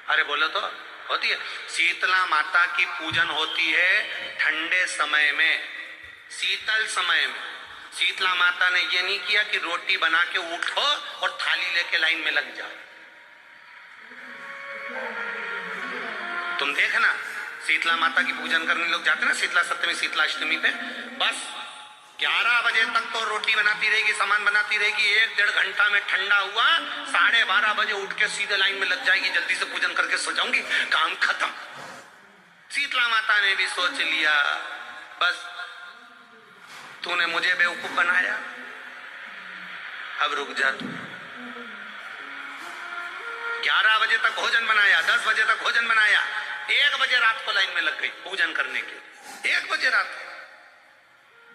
अरे बोलो तो होती है। शीतला माता की पूजन होती है ठंडे समय में, शीतल समय में। शीतला माता ने ये नहीं किया कि रोटी बना के उठो और थाली लेके लाइन में लग जाओ। तुम देखना शीतला माता की पूजन करने लोग जाते ना शीतला सप्तमी शीतला अष्टमी पे, बस 11 बजे तक तो रोटी बनाती रहेगी, सामान बनाती रहेगी। 1-1.5 घंटा में ठंडा हुआ, 12:30 बजे उठ के सीधे लाइन में लग जाएगी, जल्दी से पूजन करके सो जाऊंगी, काम खत्म। शीतला माता ने भी सोच लिया बस तूने मुझे बेवकूफ बनाया, अब रुक जा तू। 11 बजे तक भोजन बनाया, 10 बजे तक भोजन बनाया, 1 बजे रात को लाइन में लग गई पूजन करने के। 1 बजे रात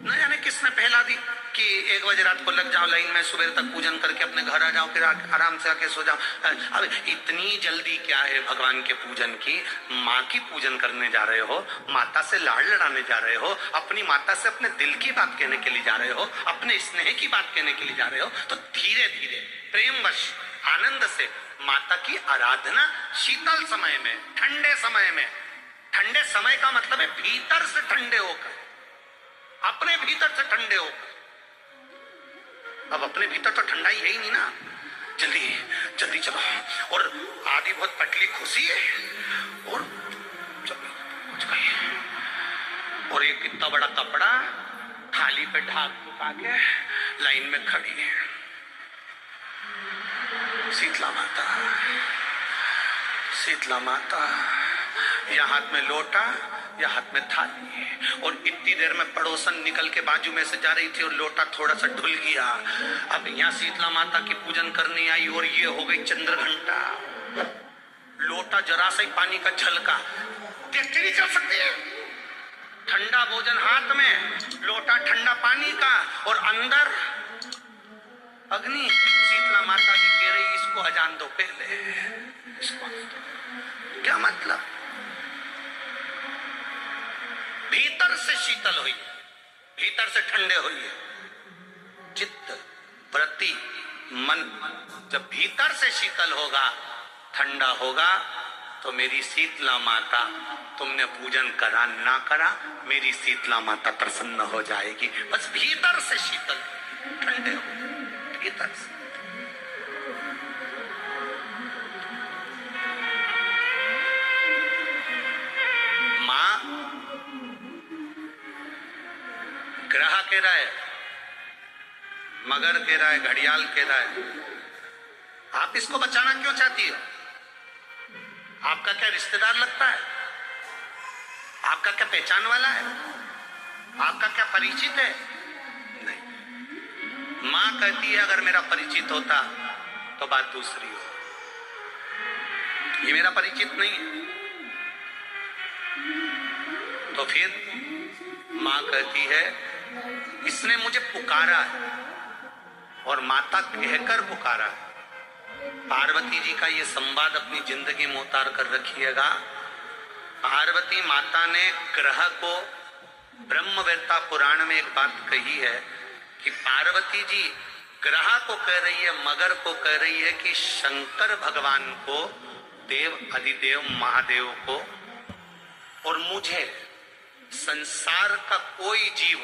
न जाने किसने पहला दी कि 1 बजे रात को लग जाओ लाइन में, सुबह तक पूजन करके अपने घर आ जाओ, फिर आराम से आके सो जाओ। अब इतनी जल्दी क्या है भगवान के पूजन की? माँ की पूजन करने जा रहे हो, माता से लाड़ लड़ाने जा रहे हो, अपनी माता से अपने दिल की बात कहने के लिए जा रहे हो, अपने स्नेह की बात कहने के लिए जा रहे हो, तो धीरे धीरे प्रेमवश आनंद से माता की आराधना शीतल समय में, ठंडे समय में। ठंडे समय का मतलब है भीतर से ठंडे होकर, अपने भीतर से ठंडे हो। अब अपने भीतर तो ठंडा ही है ही नहीं ना, जल्दी जल्दी चलो। और आधी बहुत पतली खुशी है और चलो कुछ कहिए, और एक कितना बड़ा कपड़ा थाली पे ढाक चुका के लाइन में खड़ी है शीतला माता। शीतला माता या हाथ में लोटा या हाथ में थाली, और इतनी देर में पड़ोसन निकल के बाजू में से जा रही थी और लोटा थोड़ा सा ढुल गया। अब यहाँ शीतला माता की पूजन करने आई और ये हो गई चंद्र घंटा। लोटा जरा सा ही पानी का झलका, देखते नहीं चल सकती है। ठंडा भोजन हाथ में, लोटा ठंडा पानी का, और अंदर अग्नि। शीतला माता जी कह रही इसको अजान दो पहले, इसको क्या मतलब? भीतर से शीतल हुई, भीतर से ठंडे हुई है चित्त, वृत्ति, मन। जब भीतर से शीतल होगा, ठंडा होगा, तो मेरी शीतला माता, तुमने पूजन करा ना करा, मेरी शीतला माता प्रसन्न हो जाएगी। बस भीतर से शीतल ठंडे हो, भीतर से। मां ग्रह कह रहा है, मगर कह रहा है, घड़ियाल कह रहा है, आप इसको बचाना क्यों चाहती हो? आपका क्या रिश्तेदार लगता है? आपका क्या पहचान वाला है? आपका क्या परिचित है? नहीं। मां कहती है अगर मेरा परिचित होता तो बात दूसरी हो, ये मेरा परिचित नहीं है। तो फिर मां कहती है इसने मुझे पुकारा है, और माता कहकर पुकारा है। पार्वती जी का ये संवाद अपनी जिंदगी में उतार कर रखिएगा। पार्वती माता ने ग्रह को, ब्रह्मवेत्ता पुराण में एक बात कही है कि पार्वती जी ग्रह को कह रही है, मगर को कह रही है कि शंकर भगवान को, देव अधिदेव महादेव को और मुझे, संसार का कोई जीव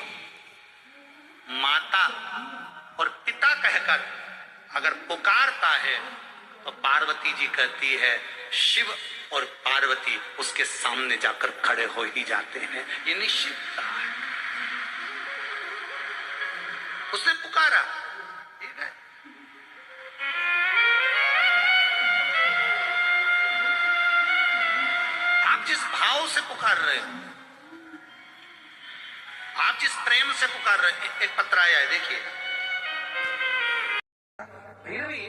माता और पिता कहकर अगर पुकारता है तो पार्वती जी कहती है शिव और पार्वती उसके सामने जाकर खड़े हो ही जाते हैं। ये निश्चितता है। उसने पुकारा, ठीक है। आप जिस भाव से पुकार रहे हो, आप जिस प्रेम से पुकार रहे, एक पत्र आया है देखिए। फिर भी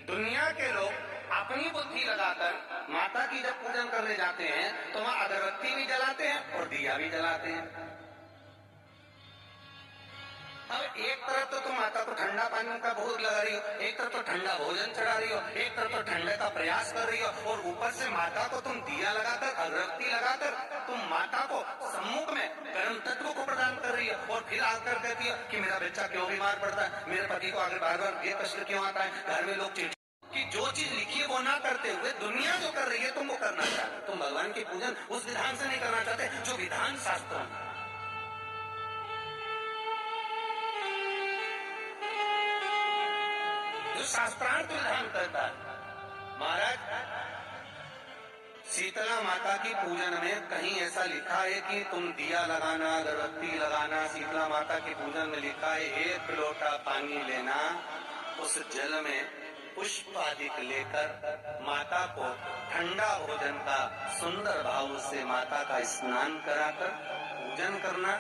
दुनिया के लोग अपनी बुद्धि लगाकर माता की जब पूजन करने जाते हैं तो वहां अगरबत्ती भी जलाते हैं और दिया भी जलाते हैं। अब एक तरफ तो तुम माता को ठंडा पानी का भोग लगा रही हो, एक तरफ तो ठंडा भोजन चढ़ा रही हो, एक तरफ तो ठंडे का प्रयास कर रही हो, और ऊपर से माता को तुम दिया लगाकर, अगरबत्ती लगाकर तुम माता को सम्मुख में गर्म तत्व को प्रदान कर रही हो, और फिर आकर कहती हो कि मेरा बच्चा क्यों बीमार पड़ता है, मेरे पति को आगे बार बार ये कष्ट क्यों आता है, घर में लोग चिढ़ कि जो चीज लिखी है वो ना करते हुए दुनिया जो कर रही है तुम वो करना चाहते, तुम भगवान की पूजन उस विधान से नहीं करना चाहते जो विधान शास्त्रों में, जो शास्त्रार्थ विधान करता है। महाराज शीतला माता की पूजन में कहीं ऐसा लिखा है कि तुम दिया लगाना, अगरबत्ती लगाना। शीतला माता की पूजन में लिखा है 1 लोटा पानी लेना, उस जल में पुष्प आदि लेकर माता को ठंडा भोजन का सुंदर भाव से माता का स्नान कराकर पूजन करना,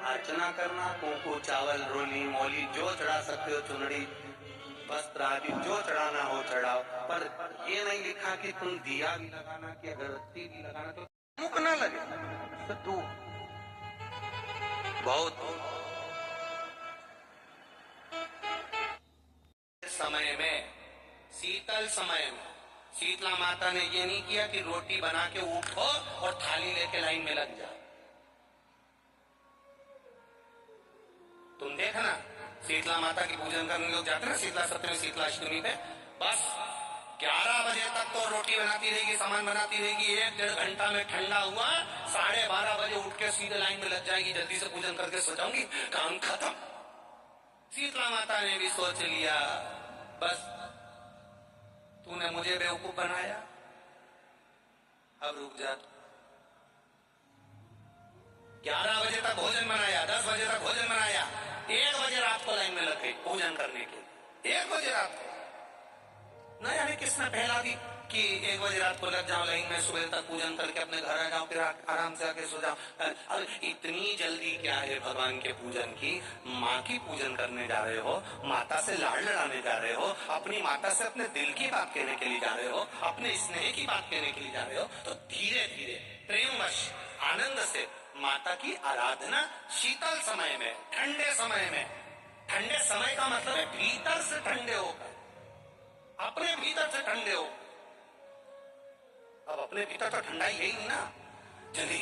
अर्चना करना, कुंकू चावल रोली मोली जो चढ़ा सकते हो, चुनड़ी वस्त्र आदि जो चढ़ाना हो चढ़ाओ, पर ये नहीं लिखा कि तुम दिया भी लगाना कि अगरबत्ती भी लगाना, तो मुख ना लगे। तो तू बहुत समय में, शीतल समय में शीतला माता ने ये नहीं किया कि रोटी बना के उठो और थाली लेके लाइन में लग जाओ। तुम देखना शीतला माता की पूजन करने लोग जाते ना शीतला सप्तमी शीतला अष्टमी पे, बस 11 बजे तक तो रोटी बनाती रहेगी, सामान बनाती रहेगी, 1-1.5 घंटा में ठंडा हुआ 12:30 बजे उठ के सीधे लाइन में लग जाएगी, जल्दी से पूजन करके सो जाऊंगी, काम खत्म। शीतला माता ने भी सोच लिया बस तूने मुझे बेवकूफ बनाया, अब रुक जा। 11 बजे तक भोजन बनाया, 10 बजे तक भोजन बनाया, 1 बजे रात को लाइन में लग गई पूजन करने के। 1 बजे रात को न जाने किसने पहला दी कि 1 बजे रात को लग जाओ लाइन में, सुबह तक पूजन करके अपने घर आ जाओ, फिर आराम से आके सो जाओ। अब इतनी जल्दी क्या है भगवान के पूजन की? माँ की पूजन करने जा रहे हो, माता से लाड़ लड़ाने जा रहे हो, अपनी माता से अपने दिल की बात कहने के लिए जा रहे हो, अपने स्नेह की बात कहने के लिए जा रहे हो, तो धीरे धीरे प्रेमवश आनंद से माता की आराधना शीतल समय में, ठंडे समय में। ठंडे समय का मतलब है भीतर से ठंडे होकर, अपने भीतर से ठंडे हो। अब अपने भीतर तो ठंडा ही है ना, जल्दी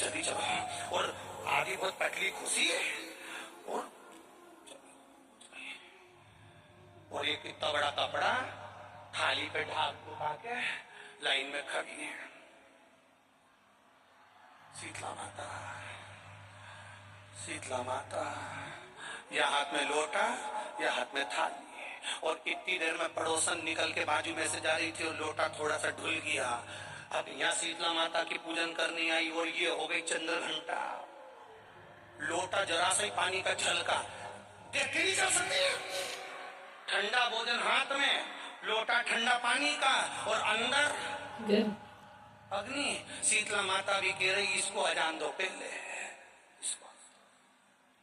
जल्दी चलो, और आगे बहुत पतली खुशी है, और एक इतना बड़ा कपड़ा थाली पे ढाक के लाइन में खड़ी है शीतला माता। शीतला माता या हाथ में लोटा या हाथ में थाली, और इतनी देर में पड़ोसन निकल के बाजू में से जा रही थी और लोटा थोड़ा सा ढुल गया। अब यहाँ शीतला माता की पूजन करनी आई और ये हो गई चंद्र घंटा, लोटा जरा सा ही पानी का छलका, देखी नहीं जा सकती। ठंडा भोजन हाथ में, लोटा ठंडा पानी का, और अंदर अग्नि। शीतला माता भी कह रही इसको अजान दो पहले, इसको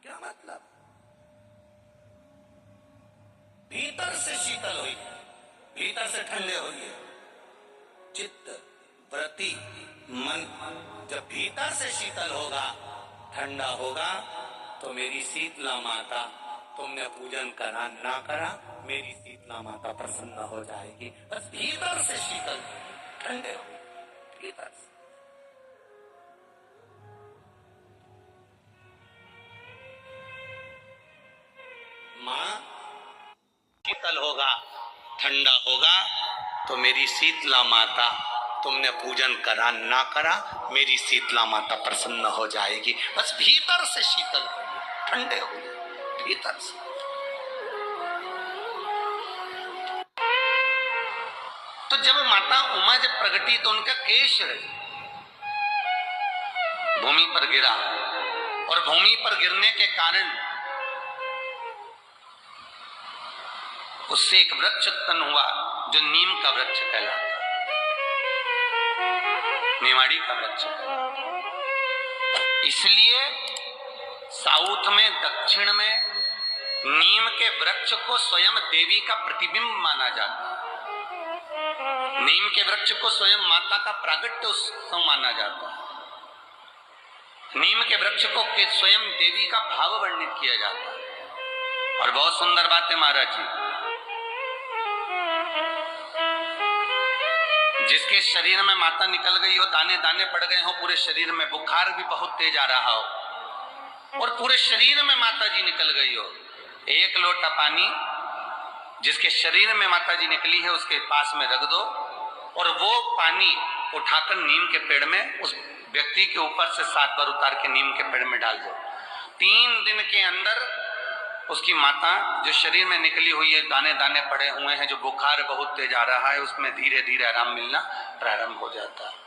क्या मतलब? भीतर से शीतल हुई, भीतर से ठंडे हुई। चित्त वृत्ति मन जब भीतर से शीतल होगा, ठंडा होगा, तो मेरी शीतला माता, तुमने पूजन करा ना करा, मेरी शीतला माता प्रसन्न हो जाएगी। बस भीतर से शीतल ठंडे हो, भीतर से। मां शीतल होगा, ठंडा होगा, तो मेरी शीतला माता, तुमने पूजन करा ना करा, मेरी शीतला माता प्रसन्न हो जाएगी। बस भीतर से शीतल होइए, ठंडे होइए, भीतर से। तो जब माता उमा जब प्रगटी तो उनका केश भूमि पर गिरा, और भूमि पर गिरने के कारण उससे एक वृक्ष उत्पन्न हुआ जो नीम का वृक्ष कहलाता, निमाड़ी का वृक्ष कहलाता। इसलिए साउथ में, दक्षिण में नीम के वृक्ष को स्वयं देवी का प्रतिबिंब माना जाता है। नीम के वृक्ष को स्वयं माता का प्रागट्य उत्सव माना जाता है। नीम के वृक्ष को स्वयं देवी का भाव वर्णित किया जाता है। और बहुत सुंदर बात है महाराज जी, जिसके शरीर में माता निकल गई हो, दाने दाने पड़ गए हो पूरे शरीर में, बुखार भी बहुत तेज आ रहा हो, और पूरे शरीर में माता जी निकल गई हो, 1 लोटा पानी जिसके शरीर में माता जी निकली है उसके पास में रख दो और वो पानी उठाकर नीम के पेड़ में उस व्यक्ति के ऊपर से 7 बार उतार के नीम के पेड़ में डाल दो। 3 दिन के अंदर उसकी माता जो शरीर में निकली हुई है, दाने दाने पड़े हुए हैं, जो बुखार बहुत तेज आ रहा है, उसमें धीरे धीरे आराम मिलना प्रारंभ हो जाता है।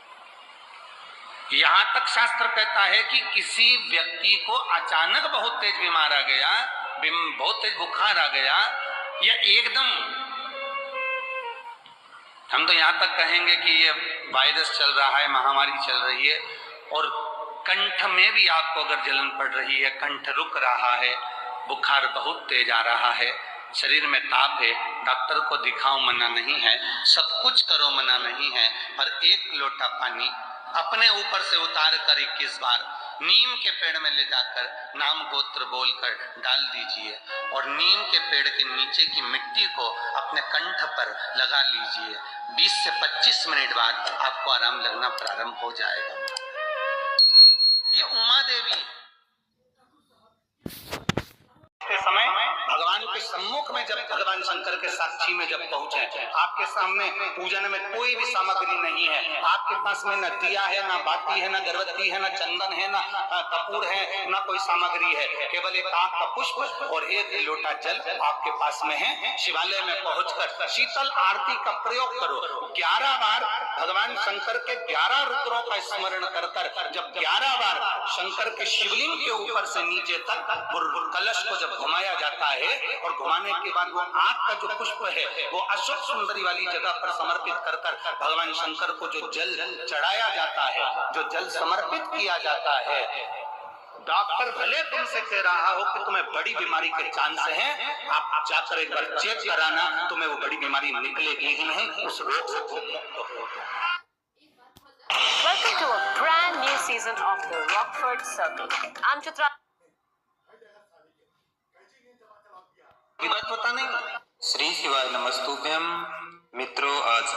यहां तक शास्त्र कहता है कि किसी व्यक्ति को अचानक बहुत तेज बीमार आ गया, बहुत तेज बुखार आ गया, या एकदम, हम तो यहां तक कहेंगे कि ये वायरस चल रहा है, महामारी चल रही है, और कंठ में भी आपको अगर जलन पड़ रही है, कंठ रुक रहा है, बुखार बहुत तेज आ रहा है, शरीर में ताप है, डॉक्टर को दिखाओ मना नहीं है, सब कुछ करो मना नहीं है, पर 1 लोटा पानी अपने ऊपर से उतार कर 21 बार नीम के पेड़ में ले जाकर नाम गोत्र बोलकर डाल दीजिए और नीम के पेड़ के नीचे की मिट्टी को अपने कंठ पर लगा लीजिए। 20 से 25 मिनट बाद आपको आराम लगना प्रारंभ हो जाएगा। ये उमा देवी के समय भगवान के सम्मुख में जब भगवान शंकर के साक्षी में जब पहुंचे, आपके सामने पूजन में कोई भी सामग्री नहीं है, आपके पास में न दिया है, न बाती है, न गर्भवती है, न चंदन है, न कपूर है, न कोई सामग्री है, केवल एक आंख का पुष्प और 1 लोटा जल आपके पास में है। शिवालय में पहुंचकर शीतल आरती का प्रयोग करो। 11 बार भगवान शंकर के 11 रुद्रों का स्मरण कर कर जब 11 बार शंकर के शिवलिंग के ऊपर से नीचे तक कलश को जब घुमाया जाता है और घुमाने के बाद वो आंख का जो पुष्प है वो अशोक सुंदरी वाली जगह पर समर्पित कर कर भगवान शंकर को जो जल चढ़ाया जाता है, जो जल समर्पित किया जाता है, डॉक्टर भले तुमसे कह रहा हो कि तुम्हें बड़ी बीमारी के चांस हैं, आप जाकर एक बार चेक कराना, तुम्हें वो बड़ी बीमारी निकलेगी ही नहीं, उस रोग से तुम मुक्त हो। Welcome to a brand new season of the Rockford Circle. I'm Chitra. पता नहीं। श्री शिवाय नमस्तुभ्यम। मित्रों, आज